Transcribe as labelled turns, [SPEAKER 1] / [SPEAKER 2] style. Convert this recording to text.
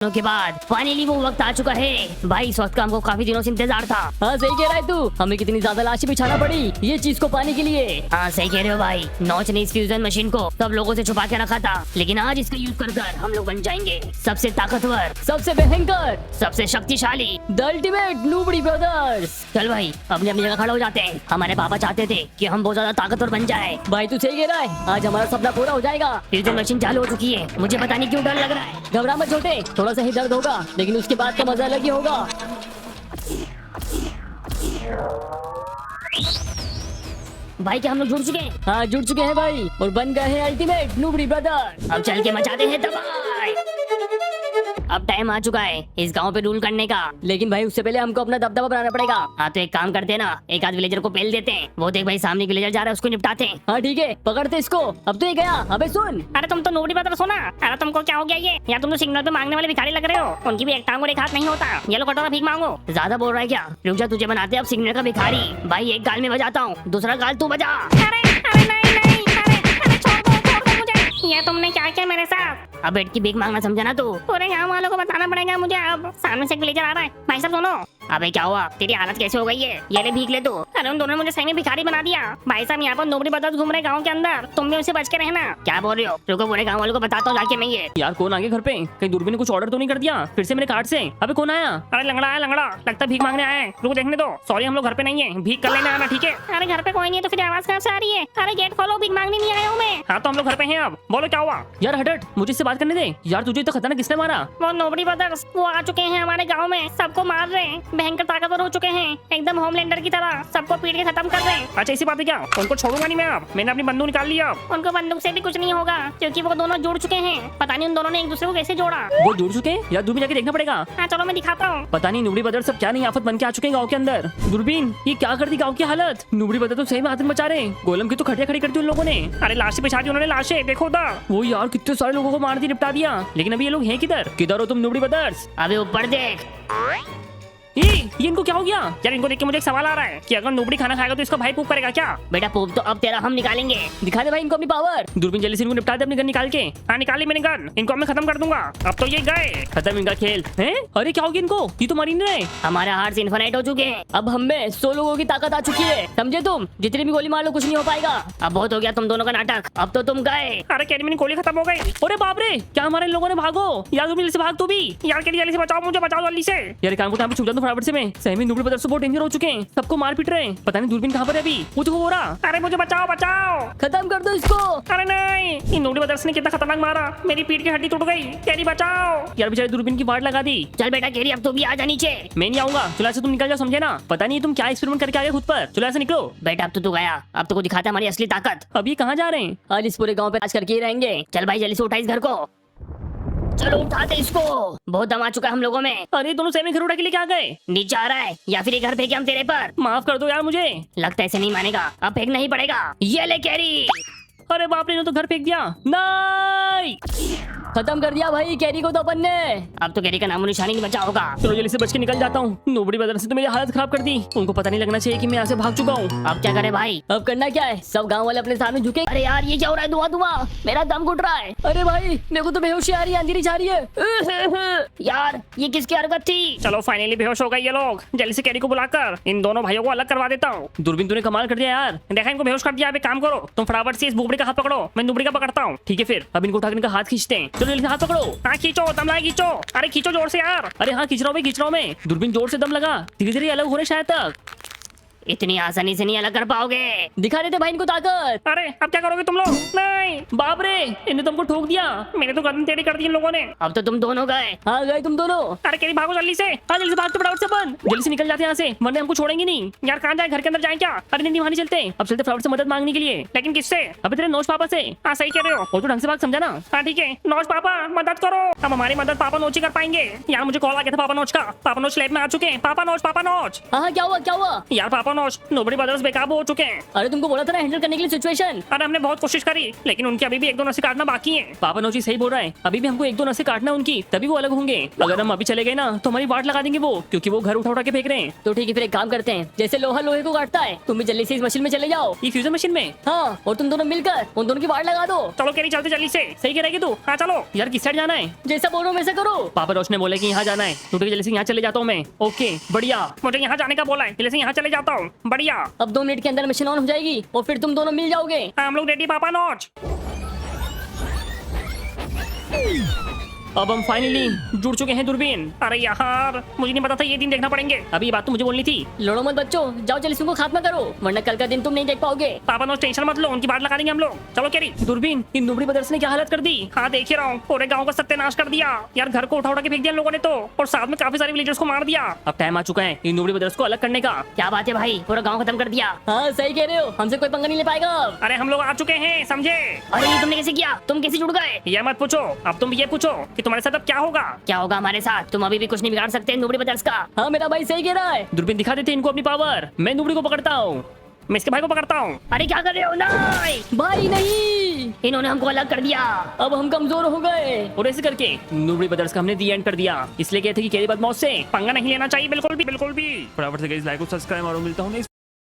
[SPEAKER 1] के बाद फाइनली वो वक्त आ चुका है भाई। इस वक्त का हमको काफी दिनों से इंतजार था।
[SPEAKER 2] हाँ सही कह रहा है तू, हमें कितनी ज्यादा लाशें बिछाना पड़ी ये चीज को पाने के लिए।
[SPEAKER 1] हाँ सही कह रहे हो भाई। नॉच ने इस फ्यूजन मशीन को सब लोगों से छुपा के रखा था, लेकिन आज इसका यूज कर हम लोग बन जाएंगे सबसे ताकतवर,
[SPEAKER 2] सबसे भयंकर,
[SPEAKER 1] सबसे शक्तिशाली,
[SPEAKER 2] द अल्टीमेट नूबड़ी ब्रदर्स।
[SPEAKER 1] चल भाई अपनी अपनी जगह खड़ा हो जाते हैं। हमारे पापा चाहते थे कि हम बहुत ज्यादा ताकतवर बन जाए।
[SPEAKER 2] भाई तू सही कह रहा है, आज हमारा सपना पूरा हो जाएगा।
[SPEAKER 1] फ्यूजन मशीन चालू हो चुकी है, मुझे पता नहीं क्यों डर लग रहा है।
[SPEAKER 2] घबरा मत छोटे, थोड़ा सा ही दर्द होगा लेकिन उसके बाद तो मजा अलग ही होगा।
[SPEAKER 1] भाई क्या हम लोग जुड़ चुके हैं?
[SPEAKER 2] हाँ जुड़ चुके हैं भाई और बन गए हैं अल्टीमेट नूबड़ी ब्रदर।
[SPEAKER 1] अब चल के मचाते हैं तबाही। अब टाइम आ चुका है इस गांव पे रूल करने का।
[SPEAKER 2] लेकिन भाई उससे पहले हमको अपना दबदबा बनाना पड़ेगा।
[SPEAKER 1] हाँ तो एक काम करते हैं ना, एक आध विलेजर को पेल देते हैं। वो देख भाई सामने विलेजर जा रहा है, उसको निपटाते हैं।
[SPEAKER 2] हाँ ठीक है, पकड़ते इसको। अब तो ये गया। अबे सुन,
[SPEAKER 1] अरे तुम तो नोबड़ी बता सुना। अरे तुमको क्या हो गया ये? या तुम तो सिग्नल पे मांगने वाले भिखारी लग रहे हो। उनकी भी एक टांग और एक हाथ नहीं होता। ये लो कटोरा भीख मांगो। ज्यादा बोल रहा है क्या? रुक जा, तुझे बनाते अब सिग्नल का भिखारी। भाई एक गाल में बजाता हूँ, दूसरा गाल तू बजा। अरे अरे नहीं नहीं, अरे छोड़ दो मुझे। ये तुमने क्या किया मेरे साथ? अब बैठ की भीख मांगना समझा ना तू? पूरे गाँव वालों को बताना पड़ेगा मुझे। अब सामने से एक विलेजर आ रहा है। भाई साहब सुनो। अबे क्या हुआ? तेरी हालत कैसे हो गई है? ये ले भीख ले तू। अरे उन दोनों ने मुझे सही में भिखारी बना दिया। भाई साहब यहाँ पर नोबड़ी ब्रदर्स घूम रहे गाँव के अंदर, तुम भी उनसे बच के रहना। क्या बोल रहे हो? रुको पूरे गाँव वालों को बताता हूँ जाके मैं ये।
[SPEAKER 3] यार कौन आ गया घर पे? कहीं दूरबीन ने कुछ ऑर्डर तो नहीं कर दिया फिर से मेरे कार्ड से? अबे कौन आया? अरे लंगड़ा आया, लंगड़ा लगता है भीख मांगने आया है। रुको देखने दो। सॉरी हम लोग घर पे नहीं है, भीख कर लेने आना ठीक है?
[SPEAKER 1] अरे घर पे कोई नहीं है तो फिर आवाज कहाँ से आ रही है? अरे गेट खोलो, भीख मांगने नहीं आया हूँ मैं।
[SPEAKER 3] हाँ तो हम लोग घर पे हैं। अब बोलो क्या हुआ? यार हट हट, मुझे इससे बात करने दे। यार तुझे तो खतरनाक किसने मारा?
[SPEAKER 1] वो नोबड़ी ब्रदर्स वो आ चुके हैं हमारे गांव में, सबको मार रहे हैं। भयंकर ताकतवर हो चुके हैं, एकदम होमलैंडर की तरह सबको पीट के खत्म कर रहे हैं।
[SPEAKER 3] अच्छा ऐसी बात है क्या? उनको छोड़ूंगा नहीं मैं। अब मैंने अपनी बंदूक निकाल लिया।
[SPEAKER 1] उनको बंदूक से भी कुछ नहीं होगा क्योंकि वो दोनों जुड़ चुके हैं। पता नहीं उन दोनों ने एक दूसरे को कैसे जोड़ा।
[SPEAKER 3] वो जुड़ चुके हैं यार, दूरबीन जाके देखना पड़ेगा।
[SPEAKER 1] हाँ चलो मैं दिखाता हूँ।
[SPEAKER 3] पता नहीं नुबड़ी बदर सब क्या नहीं आफत बन के आ चुके हैं गाँव के अंदर। दूरबीन ये क्या कर दी गाँव की हालत? नुबड़ी बदर तो सही में आतंक मचा रहे। गोलम की तो खटिया खड़ी कर दी उन लोगों ने। अरे लाशें बिछा दी उन्होंने, लाशें देखो उधर। वो यार कितने सारे लोगों को मार दी, निपटा दिया। लेकिन अभी ये लोग हैं किधर? किधर हो तुम नुबड़ी बदर्स?
[SPEAKER 1] अभी ऊपर देख।
[SPEAKER 3] ये इनको क्या हो गया? यार इनको देख के मुझे एक सवाल आ रहा है कि अगर नुबड़ी खाना खाएगा तो इसका भाई पूप करेगा क्या?
[SPEAKER 1] बेटा पूप तो अब तेरा हम निकालेंगे।
[SPEAKER 2] दिखा दे भाई इनको अपनी पावर।
[SPEAKER 3] दूरबीन जल्दी से इनको निपटा दे अपनी गन निकाल के। हाँ निकाली मैंने गन, इनको मैं खत्म कर दूंगा। अब तो ये गए, खत्म इनका खेल है। अरे क्या हो गया इनको? ये तो मर ही नहीं रहे।
[SPEAKER 1] हमारे हार्ट इन्फिनाइट हो चुके हैं।
[SPEAKER 2] अब हम में 100 लोगों की ताकत आ चुकी है, समझे तुम? जितनी भी गोली मार लो कुछ नहीं हो पाएगा।
[SPEAKER 1] अब बहुत हो गया तुम दोनों का नाटक, अब तो तुम गए।
[SPEAKER 3] अरे कैरी मेरी गोली खत्म हो गई। अरे बाप रे, क्या हमारे लोगों ने? भागो यार, दूरबीन से भाग तू भी। यार कैरी जल्दी से बचाओ मुझे, बचाओ जल्दी से। यार काम को छुप जाता फटाफट से मैं। सही में नुबड़ी बदर्स बहुत डेंजर हो चुके हैं, सबको मार पीट रहे हैं। पता नहीं दूरबीन कहाँ पर है अभी। वो तो हो रहा। अरे मुझे बचाओ बचाओ,
[SPEAKER 2] खत्म कर दो इसको।
[SPEAKER 3] अरे नहीं, इन नुबड़ी बदर्स ने कितना खतरनाक मारा, मेरी पीठ की हड्डी टूट गई। कैरी बचाओ। यार बेचारे दूरबीन की वाट लगा दी।
[SPEAKER 1] चल बेटा केरी अब तू भी आजा नीचे।
[SPEAKER 3] मैं नहीं आऊंगा, चलो ऐसे तुम निकल जाओ, समझे ना? पता नहीं तुम क्या एक्सपेरिमेंट करके आ गए खुद पर। चलो ऐसे निकलो।
[SPEAKER 1] बेटा अब तो तू गया, अब तो को दिखाता है हमारी असली ताकत।
[SPEAKER 3] अब ये कहाँ जा रहे हैं?
[SPEAKER 2] आज इस पूरे गांव पे राज करके ही रहेंगे।
[SPEAKER 1] चल भाई जल्दी से उठा इस घर को। चलो उठाते इसको, बहुत दम आ चुका है हम लोगों में।
[SPEAKER 3] अरे दोनों सेम घर उठा के लेके आ गए।
[SPEAKER 1] नीचे आ रहा है या फिर ये घर फेंके हम तेरे पर?
[SPEAKER 3] माफ कर दो यार मुझे।
[SPEAKER 1] लगता है ऐसे नहीं मानेगा, अब फेंकना ही पड़ेगा। ये ले कैरी।
[SPEAKER 3] अरे बाप रे, इन्होंने तो घर फेंक दिया। नहीं,
[SPEAKER 2] खत्म कर दिया भाई कैरी को तो अपन ने।
[SPEAKER 1] अब तो कैरी का नामो निशानी नहीं बचा होगा।
[SPEAKER 3] चलो जल्दी से बच के निकल जाता हूँ। नोबड़ी बदर्स से तो मेरी हालत खराब कर दी। उनको पता नहीं लगना चाहिए कि मैं यहाँ से भाग चुका हूँ।
[SPEAKER 1] अब क्या करे भाई?
[SPEAKER 2] अब करना क्या है, सब गांव वाले अपने सामने झुके।
[SPEAKER 1] अरे यार ये क्या हो रहा है? धुआं धुआं, मेरा दम घुट रहा है।
[SPEAKER 2] अरे भाई मेरे को तो बेहोशी आ रही है, अंधेरी जा रही है।
[SPEAKER 1] यार ये किसकी हरकत थी?
[SPEAKER 3] चलो फाइनली बेहोश हो गए ये लोग। जल्दी से कैरी को बुलाकर इन दोनों भाइयों को अलग करवा देता हूँ। दूरबीन तूने कमाल कर दिया यार, देखा इनको बेहोश कर दिया। अब एक काम करो, तुम फटाफट से इस बुबड़ी का हाथ पकड़ो, मैं नुबड़ी का पकड़ता हूँ। ठीक है फिर अब इनको उठाकर इनका हाथ खींचते हैं। चलो जल्दी से हाथ पकड़ो। हाँ खींचो, दम लगा खींचो। अरे खींचो जोर से यार। अरे हाँ खींच रहा हूँ मैं, खींच रहा हूँ मैं। दूरबीन जोर से दम लगा, धीरे धीरे अलग हो रहे शायद तक।
[SPEAKER 1] इतनी आसानी से नहीं अलग कर पाओगे।
[SPEAKER 2] दिखा देते भाई इनको ताकत।
[SPEAKER 3] अरे अब क्या करोगे तुम लोग? नहीं बाप रे, इन्हें तुमको ठोक दिया। मैंने तो गर्दन टेढ़ी कर दी इन लोगों ने।
[SPEAKER 1] अब तो तुम दोनों गए।
[SPEAKER 2] हाँ गए तुम दोनों।
[SPEAKER 3] अरे कैरी भागो जल्दी से। हाँ जल्दी से भागते फटाफट से अपन, जल्दी से निकल जाते हैं यहाँ से, वरना हमको छोड़ेंगे नहीं। यार कहाँ जाए, घर के अंदर जाए क्या? अरे नहीं वहाँ नहीं चलते, अब चलते फटाफट से मदद मांगने के लिए। लेकिन किससे? अबे तेरे नौश पापा से। हाँ सही कह रहे हो, और तो ढंग से बात समझा ना? हाँ ठीक है, नौश पापा मदद करो। अब हमारी मदद पापा नौच ही कर पाएंगे। यार मुझे कॉल आ गया था पापा नौच का। पापा नौच लैब में आ चुके हैं। पापा नौच, पापा नौच।
[SPEAKER 2] हाँ क्या हुआ क्या हुआ?
[SPEAKER 3] यार पापा नोश, नोबडी ब्रदर्स बेकाबू हो चुके हैं।
[SPEAKER 2] अरे तुमको बोला था ना हैंडल करने के लिए सिचुएशन।
[SPEAKER 3] अरे हमने बहुत कोशिश करी, लेकिन उनकी अभी भी 1-2 नसें काटना बाकी है।
[SPEAKER 2] पापा नोची सही बोल रहा है, अभी भी हमको 1-2 नसें काटना उनकी, तभी वो अलग होंगे। अगर हम अभी चले गए ना तो हमारी वाट लगा देंगे वो, क्योंकि वो घर उठा के फेंक रहे हैं। तो ठीक है, फिर एक काम करते हैं, जैसे लोहा लोहे को काटता है, तुम भी जल्दी से इस मशीन में चले जाओ,
[SPEAKER 3] ये फ्यूजन मशीन में।
[SPEAKER 2] हाँ, और तुम दोनों मिलकर उन दोनों की वाट लगा दो।
[SPEAKER 3] चलो केरी चलते जल्दी से। सही कह रही तू? हाँ चलो।
[SPEAKER 2] यार किस साइड जाना है? जैसा बोल रहा हूँ वैसा करो। पापा रोश ने बोला कि यहाँ जाना है, तो ठीक है, जल्दी से यहाँ चले जाता हूँ मैं। ओके बढ़िया।
[SPEAKER 3] मुझे यहाँ जाने का बोला है, जल्दी से यहाँ चले जाता हूँ। बढ़िया।
[SPEAKER 2] अब 2 मिनट के अंदर मशीन ऑन हो जाएगी और फिर तुम दोनों मिल जाओगे।
[SPEAKER 3] हम लोग रेडी पापा नोच।
[SPEAKER 2] अब हम फाइनली
[SPEAKER 3] जुड़ चुके हैं दूरबीन। अरे यार, मुझे नहीं पता था ये दिन देखना पड़ेंगे।
[SPEAKER 2] अभी ये बात तो मुझे बोलनी थी। लड़ो मत बच्चों, जाओ जल्दी से उनको खात्मा करो, वरना कल का दिन तुम नहीं देख पाओगे।
[SPEAKER 3] पापा नोच टेंशन मत लो, उनकी बात लगा देंगे हम लोग। चलो केरी।
[SPEAKER 2] दूरबीन, इन नोबडी ब्रदर्स ने क्या हालत कर दी।
[SPEAKER 3] हाँ देख ही रहा हूँ, पूरे गांव का सत्यानाश कर दिया यार। घर को उठा के फेंक दिया लोगों ने तो, और साथ में काफी सारे विलेजर्स को मार दिया।
[SPEAKER 2] अब टाइम आ चुका है इन नोबडी ब्रदर्स को अलग करने का।
[SPEAKER 1] क्या बात है भाई, पूरा गांव खत्म कर दिया।
[SPEAKER 2] हाँ सही कह रहे हो, हमसे कोई पंगा नहीं ले पाएगा अब।
[SPEAKER 3] अरे हम लोग आ चुके हैं, समझे?
[SPEAKER 1] अरे ये तुमने कैसे किया? तुम कैसे जुड़ गए?
[SPEAKER 3] ये मत पूछो, अब तुम ये पूछो कि तुम्हारे साथ अब क्या होगा।
[SPEAKER 1] क्या होगा हमारे साथ? तुम अभी भी कुछ नहीं बिगाड़ सकते नोबडी ब्रदर्स का।
[SPEAKER 2] हाँ मेरा भाई सही कह रहा है। दूरबीन दिखा देते इनको अपनी पावर। मैं नोबडी को पकड़ता हूँ।
[SPEAKER 3] मैं इसके भाई को पकड़ता हूँ।
[SPEAKER 1] अरे क्या कर रहे हो? नहीं
[SPEAKER 2] भाई नहीं,
[SPEAKER 1] इन्होंने हमको अलग कर दिया।
[SPEAKER 2] अब हम कमजोर हो गए। और ऐसे करके नोबडी ब्रदर्स का हमने दी एंड कर दिया। इसलिए कहते कि केरी बदमाश से
[SPEAKER 3] पंगा नहीं लेना चाहिए बिल्कुल भी।
[SPEAKER 4] फटाफट से गाइस लाइक और सब्सक्राइब और मिलता हूँ नेक्स्ट